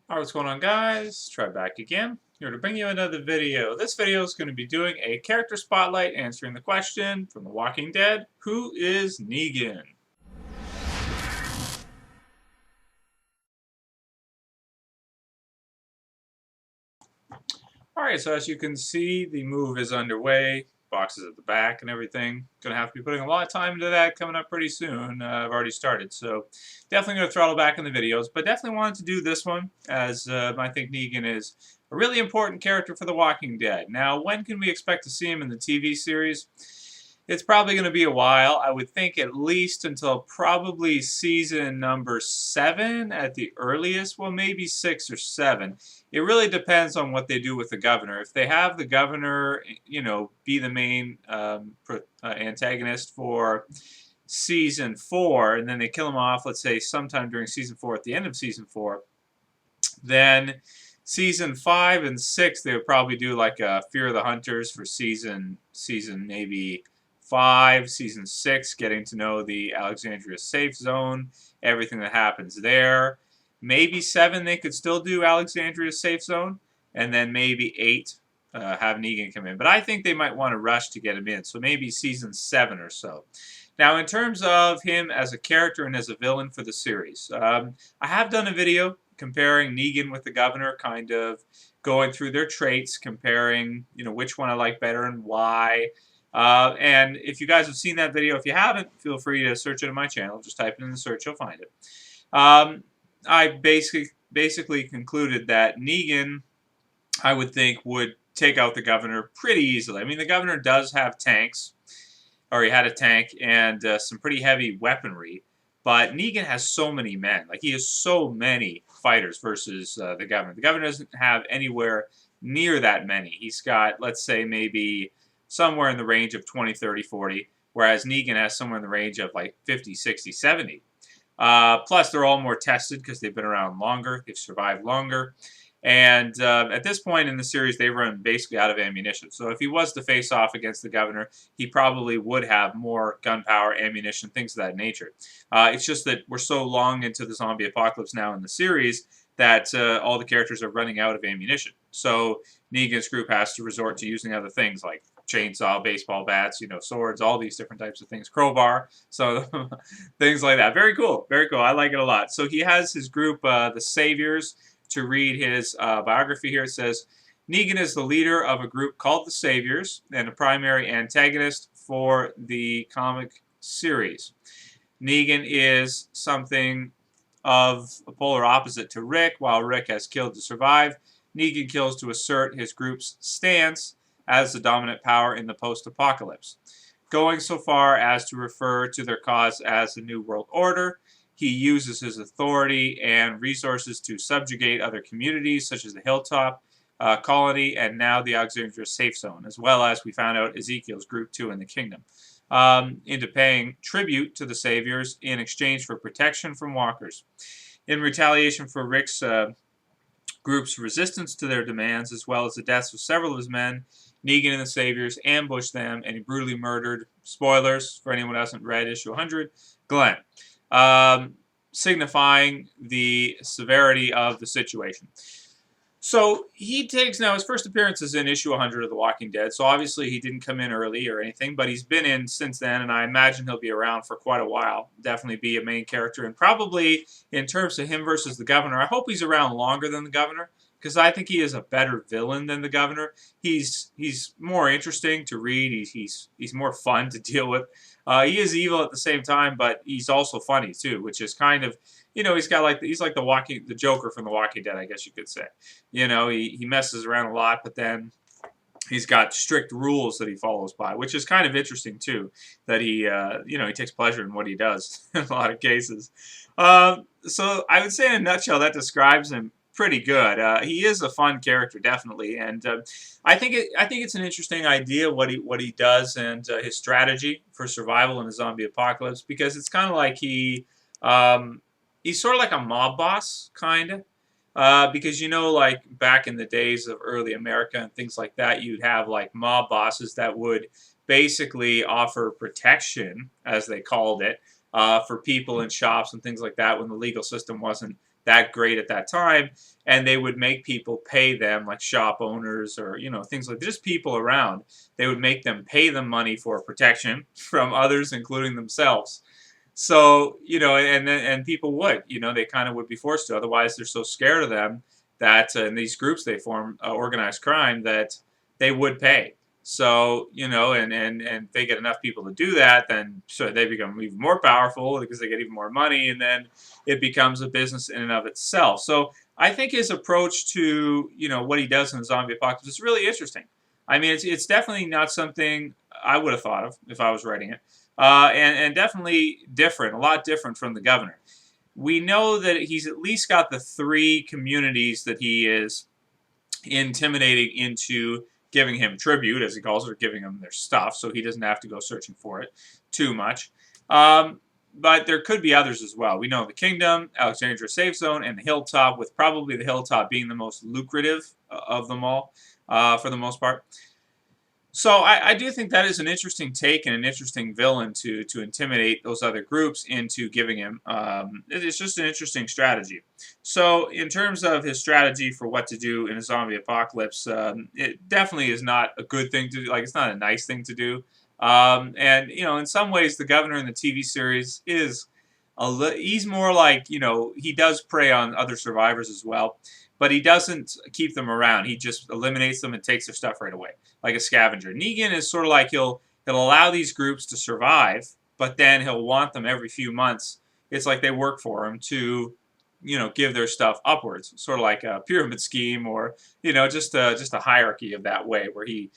Alright, what's going on, guys? Trev back again. Here to bring you another video. This video is going to be doing a character spotlight answering the question from The Walking Dead, who is Negan? Alright, so as you can see, the move is underway. Boxes at the back and everything. Gonna have to be putting a lot of time into that coming up pretty soon. I've already started, so definitely gonna throttle back in the videos, but definitely wanted to do this one as I think Negan is a really important character for The Walking Dead. Now, when can we expect to see him in the TV series? It's probably going to be a while. I would think at least until probably season number 7 at the earliest. Well, maybe 6 or 7. It really depends on what they do with the governor. If they have the governor, be the main antagonist for season 4, and then they kill him off, let's say sometime during season 4, at the end of season 4, then season 5 and 6, they would probably do like a Fear of the Hunters for season maybe 5, season 6, getting to know the Alexandria Safe Zone, everything that happens there. Maybe 7, they could still do Alexandria Safe Zone, and then maybe 8, have Negan come in. But I think they might want to rush to get him in, so maybe season 7 or so. Now, in terms of him as a character and as a villain for the series, I have done a video comparing Negan with the governor, kind of going through their traits, comparing, which one I like better and why. And if you guys have seen that video, if you haven't, feel free to search it on my channel. Just type it in the search, you'll find it. I basically concluded that Negan, I would think, would take out the governor pretty easily. I mean, the governor does have tanks, or he had a tank, and some pretty heavy weaponry. But Negan has so many men. Like, he has so many fighters versus the governor. The governor doesn't have anywhere near that many. He's got, let's say, maybe somewhere in the range of 20, 30, 40, whereas Negan has somewhere in the range of like 50, 60, 70. Plus, they're all more tested because they've been around longer. They've survived longer. And at this point in the series, they run basically out of ammunition. So if he was to face off against the governor, he probably would have more gunpowder, ammunition, things of that nature. It's just that we're so long into the zombie apocalypse now in the series that all the characters are running out of ammunition. So Negan's group has to resort to using other things like chainsaw, baseball bats, swords, all these different types of things, crowbar, so things like that. Very cool, very cool. I like it a lot. So he has his group, the Saviors. To read his biography here, it says, Negan is the leader of a group called the Saviors and a primary antagonist for the comic series. Negan is something of a polar opposite to Rick. While Rick has killed to survive, Negan kills to assert his group's stance as the dominant power in the post-apocalypse, going so far as to refer to their cause as the New World Order. He uses his authority and resources to subjugate other communities, such as the Hilltop Colony and now the Alexandria Safe Zone, as well as, we found out, Ezekiel's group too in the kingdom, into paying tribute to the Saviors in exchange for protection from walkers. In retaliation for Rick's group's resistance to their demands, as well as the deaths of several of his men, Negan and the Saviors ambushed them, and he brutally murdered, spoilers for anyone who hasn't read issue 100, Glenn. Signifying the severity of the situation. So he takes now his first appearances in issue 100 of The Walking Dead. So obviously he didn't come in early or anything, but he's been in since then, and I imagine he'll be around for quite a while. Definitely be a main character, and probably in terms of him versus the governor, I hope he's around longer than the governor, because I think he is a better villain than the governor. He's more interesting to read. He's more fun to deal with. He is evil at the same time, but he's also funny too, which is kind of, he's like the Joker from The Walking Dead, I guess you could say. He messes around a lot, but then he's got strict rules that he follows by, which is kind of interesting too. That he takes pleasure in what he does in a lot of cases. So I would say in a nutshell that describes him pretty good. He is a fun character, definitely, and I think it's an interesting idea what he does and his strategy for survival in the zombie apocalypse, because it's kind of like he's sort of like a mob boss, kind of. Because like back in the days of early America and things like that, you'd have like mob bosses that would basically offer protection, as they called it, for people in shops and things like that when the legal system wasn't that great at that time, and they would make people pay them, like shop owners or things like just people around. They would make them pay them money for protection from others, including themselves. So and people would, they kind of would be forced to. Otherwise, they're so scared of them that in these groups they form, organized crime, that they would pay. So and they get enough people to do that, then so they become even more powerful because they get even more money, and then it becomes a business in and of itself. So I think his approach to what he does in the zombie apocalypse is really interesting. I mean, it's definitely not something I would have thought of if I was writing it, and definitely different, a lot different from the governor. We know that he's at least got the 3 communities that he is intimidating into giving him tribute, as he calls it, or giving them their stuff, so he doesn't have to go searching for it too much. But there could be others as well. We know the Kingdom, Alexandria Safe Zone, and the Hilltop, with probably the Hilltop being the most lucrative of them all, for the most part. So I do think that is an interesting take and an interesting villain to intimidate those other groups into giving him. It's just an interesting strategy. So in terms of his strategy for what to do in a zombie apocalypse, it definitely is not a good thing to do. Like, it's not a nice thing to do. And in some ways, the governor in the TV series is he's more like, he does prey on other survivors as well, but he doesn't keep them around. He just eliminates them and takes their stuff right away, like a scavenger. Negan is sort of like he'll allow these groups to survive, but then he'll want them every few months. It's like they work for him to, give their stuff upwards, sort of like a pyramid scheme, or just a hierarchy of that way, where he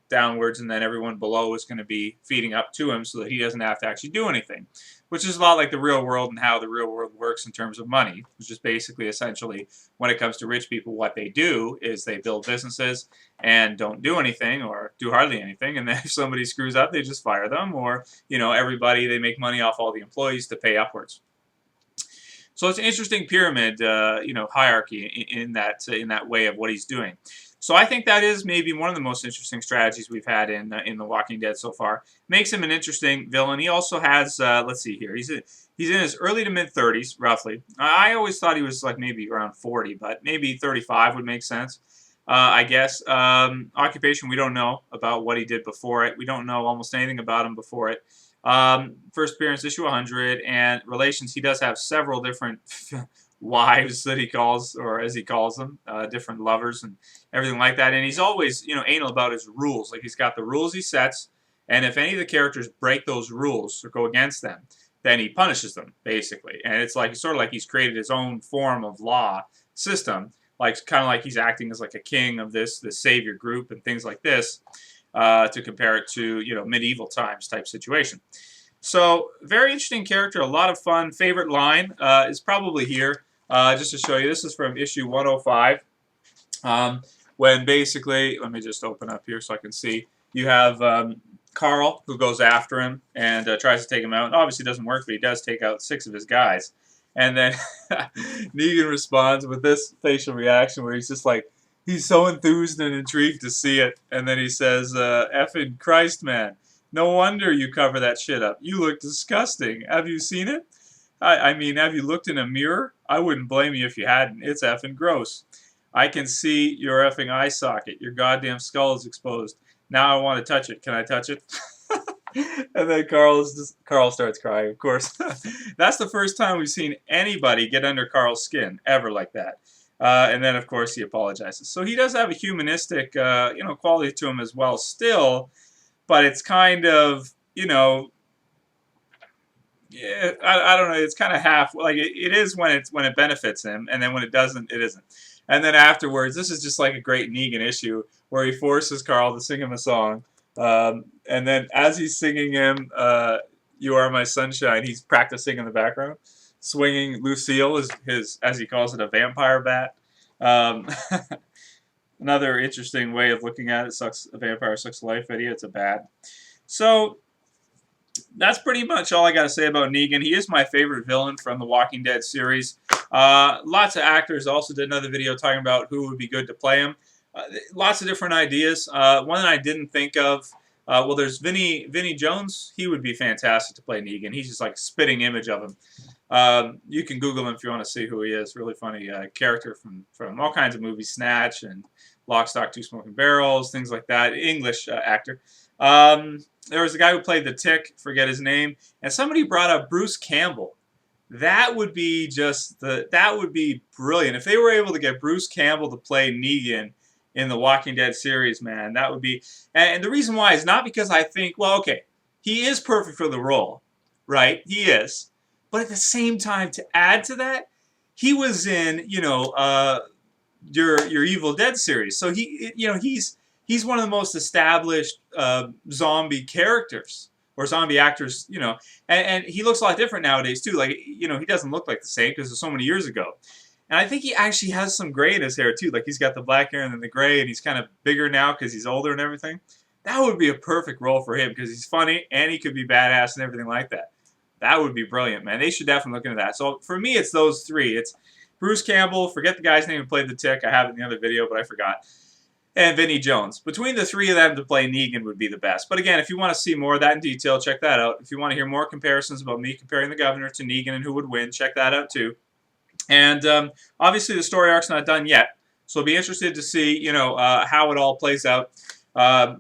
downwards, and then everyone below is going to be feeding up to him, so that he doesn't have to actually do anything. Which is a lot like the real world and how the real world works in terms of money, which is basically essentially, when it comes to rich people, what they do is they build businesses and don't do anything, or do hardly anything, and then if somebody screws up, they just fire them, or everybody, they make money off all the employees to pay upwards. So it's an interesting pyramid, hierarchy in that way of what he's doing. So I think that is maybe one of the most interesting strategies we've had in The Walking Dead so far. Makes him an interesting villain. He also has, let's see here, he's in his early to mid-30s, roughly. I always thought he was like maybe around 40, but maybe 35 would make sense, I guess. Occupation, we don't know about what he did before it. We don't know almost anything about him before it. First appearance, issue 100, and relations, he does have several different wives that he calls, or as he calls them, different lovers and everything like that. And he's always, anal about his rules. Like, he's got the rules he sets, and if any of the characters break those rules or go against them, then he punishes them, basically. And it's like, sort of like he's created his own form of law system, like kind of like he's acting as like a king of this savior group and things like this, to compare it to, medieval times type situation. So, very interesting character, a lot of fun. Favorite line is probably here, just to show you. This is from issue 105, when basically, let me just open up here so I can see. You have Carl, who goes after him and tries to take him out. And obviously, it doesn't work, but he does take out 6 of his guys. And then Negan responds with this facial reaction where he's just like, he's so enthused and intrigued to see it. And then he says, effing Christ, man. No wonder you cover that shit up. You look disgusting. Have you seen it? I mean, have you looked in a mirror? I wouldn't blame you if you hadn't. It's effing gross. I can see your effing eye socket. Your goddamn skull is exposed. Now I want to touch it. Can I touch it? And then Carl starts crying, of course. That's the first time we've seen anybody get under Carl's skin, ever, like that. And then, of course, he apologizes. So he does have a humanistic, quality to him as well still, but it's kind of, yeah, I don't know, it's kind of half, like, it is when it benefits him, and then when it doesn't, it isn't. And then afterwards, this is just like a great Negan issue, where he forces Carl to sing him a song, and then as he's singing him, You Are My Sunshine, he's practicing in the background, swinging Lucille, his as he calls it, a vampire bat. Another interesting way of looking at it. A vampire sucks life video. It's a bat. So that's pretty much all I got to say about Negan. He is my favorite villain from the Walking Dead series. Lots of actors. Also did another video talking about who would be good to play him. Lots of different ideas. One that I didn't think of Well, there's Vinnie Jones. He would be fantastic to play Negan. He's just like a spitting image of him. You can Google him if you want to see who he is. Really funny character from all kinds of movies, Snatch and Lock, Stock, Two Smoking Barrels, things like that. English actor. There was a guy who played the Tick, forget his name, and somebody brought up Bruce Campbell. That would be that would be brilliant if they were able to get Bruce Campbell to play Negan in the Walking Dead series. Man, that would be. And the reason why is not because I think, well, okay, he is perfect for the role, right? He is, but at the same time, to add to that, he was in your Evil Dead series, so he's one of the most established zombie characters or zombie actors, and he looks a lot different nowadays too. Like, he doesn't look like the same because it's so many years ago. And I think he actually has some gray in his hair too. Like, he's got the black hair and then the gray, and he's kind of bigger now because he's older and everything. That would be a perfect role for him because he's funny and he could be badass and everything like that. That would be brilliant, man. They should definitely look into that. So for me, it's those three. It's Bruce Campbell, forget the guy's name who played the Tick. I have it in the other video, but I forgot. And Vinnie Jones. Between the three of them to play Negan would be the best. But again, if you want to see more of that in detail, check that out. If you want to hear more comparisons about me comparing the Governor to Negan and who would win, check that out too. And obviously the story arc's not done yet, so I'll be interested to see, how it all plays out. But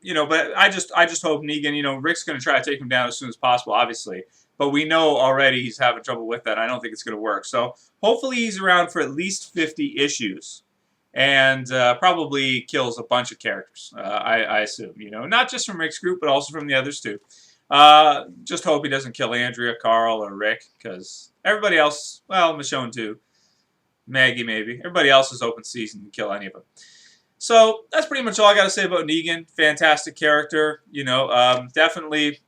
I just hope Negan, Rick's going to try to take him down as soon as possible, obviously. But we know already he's having trouble with that. I don't think it's going to work. So hopefully he's around for at least 50 issues. And probably kills a bunch of characters, I assume. Not just from Rick's group, but also from the others too. Just hope he doesn't kill Andrea, Carl, or Rick, because everybody else, well, Michonne too, Maggie maybe. Everybody else is open season to kill any of them. So that's pretty much all I got to say about Negan. Fantastic character, definitely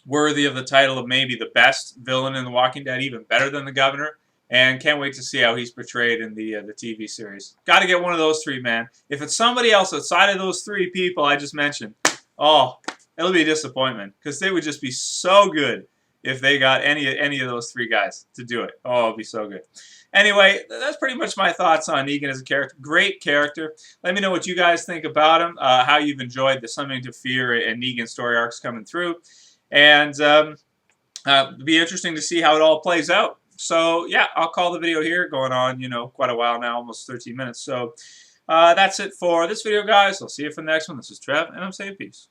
worthy of the title of maybe the best villain in The Walking Dead, even better than the Governor. And can't wait to see how he's portrayed in the TV series. Got to get one of those three, man. If it's somebody else outside of those three people I just mentioned, oh, it'll be a disappointment because they would just be so good if they got any of those three guys to do it. Oh, it'll be so good. Anyway, that's pretty much my thoughts on Negan as a character. Great character. Let me know what you guys think about him, how you've enjoyed the Something to Fear and Negan story arcs coming through. And it'll be interesting to see how it all plays out. So, yeah, I'll call the video here. Going on, quite a while now, almost 13 minutes. So, that's it for this video, guys. I'll see you for the next one. This is Trev, and I'm saying peace.